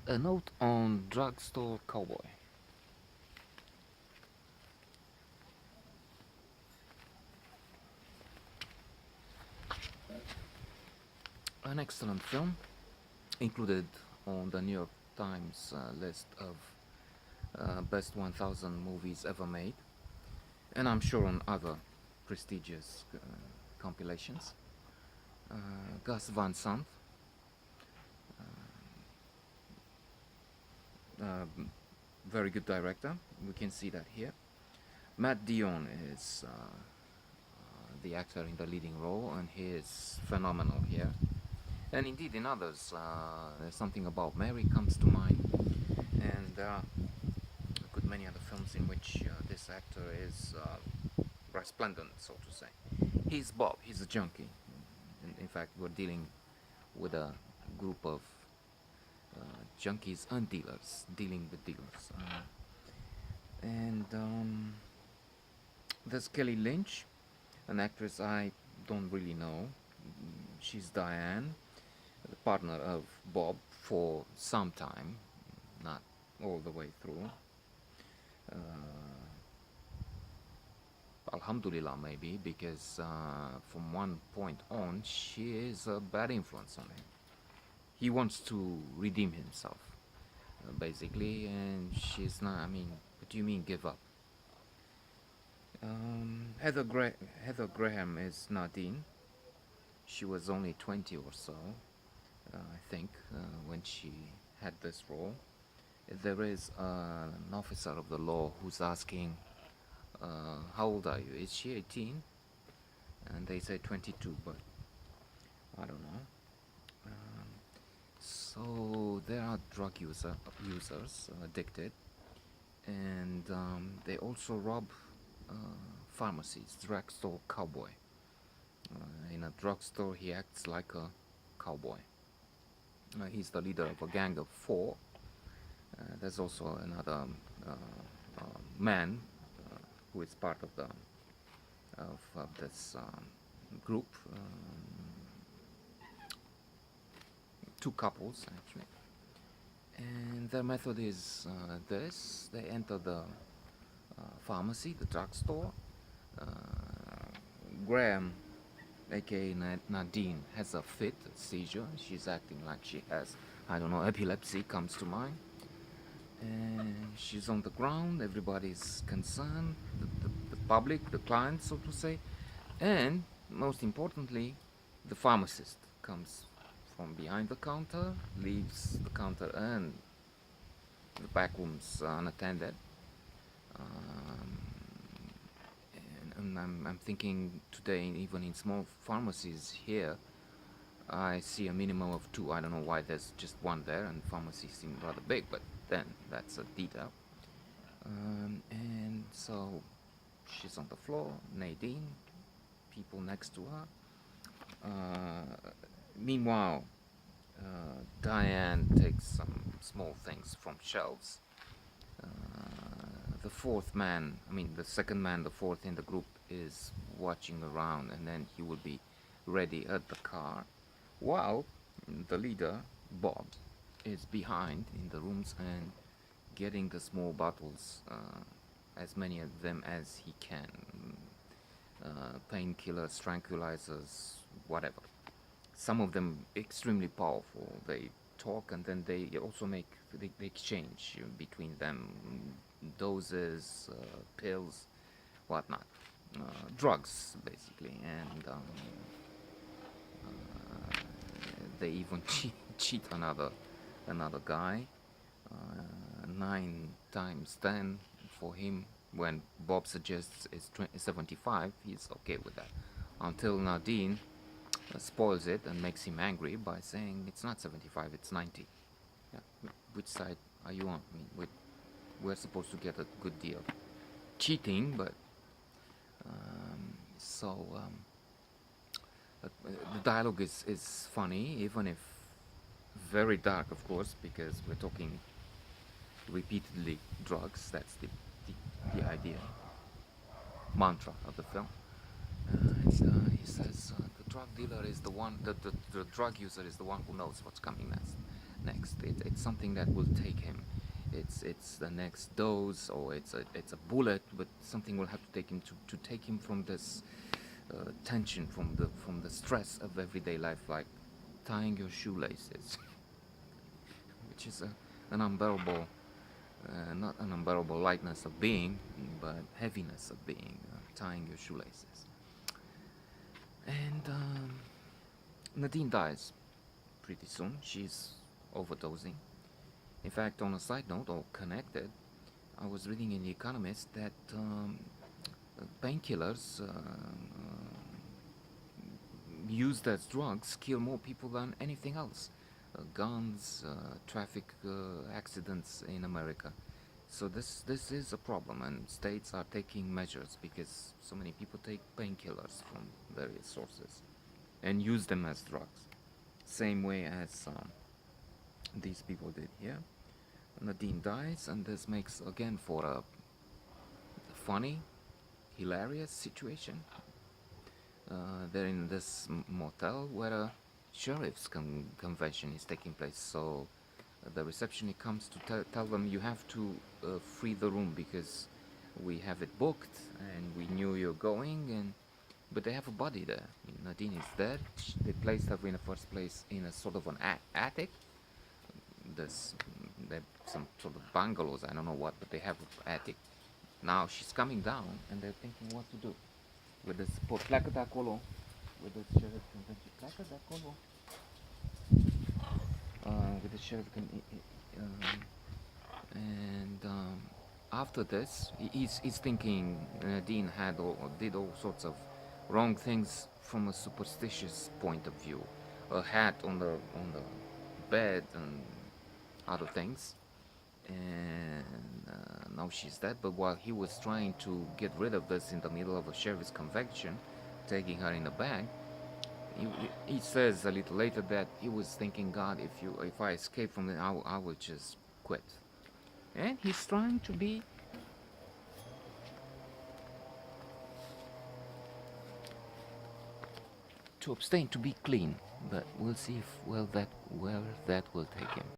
A note on Drugstore Cowboy. An excellent film, included on the New York Times list of best 1000 movies ever made, and I'm sure on other prestigious compilations. Gus Van Sant, uh, very good director. We can see that here. Matt Dillon is the actor in the leading role, and he is phenomenal here. And indeed, in others, there's something about Mary comes to mind, and there are a good many other films in which this actor is resplendent, so to say. He's Bob. He's a junkie. In fact, we're dealing with a group of junkies and dealers, dealing with dealers. And there's Kelly Lynch, an actress I don't really know. She's Diane, the partner of Bob for some time, not all the way through. Uh, Alhamdulillah, maybe, because from one point on, she is a bad influence on him. He wants to redeem himself, basically, and she's not. I mean, what do you mean give up? Heather Graham is Nadine. She was only 20 or so, I think, when she had this role. There is an officer of the law who's asking, how old are you? Is she 18? And they say 22, but I don't know. So there are users addicted, and they also rob uh, pharmacies. Drugstore Cowboy. In a drugstore, he acts like a cowboy. He's the leader of a gang of four. There's also another man who is part of the of this group. Two couples actually, and their method is this: they enter the pharmacy, the drugstore. Uh, Graham, aka Nadine, has a fit, a seizure. She's acting like she has, I don't know, epilepsy comes to mind. And she's on the ground, everybody's concerned, the public, the client, so to say. And most importantly, the pharmacist comes from behind the counter, leaves the counter and the back rooms unattended. Um, and I'm thinking today, even in small pharmacies here, I see a minimum of two. I don't know why there's just one there, and pharmacies seem rather big, but then that's a detail. And so she's on the floor, Nadine, people next to her. Meanwhile, Diane takes some small things from shelves. Uh, the fourth man, I mean, the second man, the fourth in the group, is watching around, and then he will be ready at the car, while the leader, Bob, is behind in the rooms and getting the small bottles, as many of them as he can, painkillers, tranquilizers, whatever. Some of them extremely powerful. They talk and then they also make they exchange between them doses, pills, whatnot, drugs basically, and they even cheat another guy. 9 times 10 for him. When Bob suggests it's 75, he's okay with that. Until Nadine spoils it and makes him angry by saying it's not 75, it's 90. Yeah. Which side are you on? I mean, we're supposed to get a good deal. Cheating, but so the dialogue is funny, even if very dark, of course, because we're talking repeatedly drugs. That's the idea, mantra of the film. And he says the drug dealer is the one, the drug user is the one who knows what's coming next. next. It's something that will take him. It's the next dose, or it's a bullet, but something will have to take him to take him from this tension, from the stress of everyday life, like tying your shoelaces, which is an unbearable, not an unbearable lightness of being, but heaviness of being, tying your shoelaces. And Nadine dies pretty soon. She's overdosing. In fact, on a side note, or connected, I was reading in The Economist that painkillers used as drugs kill more people than anything else. Guns, traffic accidents in America. So this is a problem, and states are taking measures because so many people take painkillers from various sources and use them as drugs. Same way as these people did here. Nadine dies, and this makes again for a funny, hilarious situation. They're in this motel where a sheriff's convention is taking place, so the receptionist comes to tell them you have to free the room because we have it booked and we knew you're going, and but they have a body there. Nadine is dead. They placed her in the first place in a sort of an attic. There's some sort of bungalows, I don't know what, but they have an attic. Now she's coming down, and they're thinking what to do. With this, pleacă de acolo, with the sheriff convention, pleacă de acolo. With the sheriff and after this, he's thinking Nadine did all sorts of wrong things from a superstitious point of view. A hat on the bed and other things, and now she's dead. But while he was trying to get rid of this in the middle of a sheriff's convention, taking her in a bag, he says a little later that he was thinking, God, if I escape from it, I will just quit. And he's trying to be to abstain, to be clean, but we'll see if where that will take him.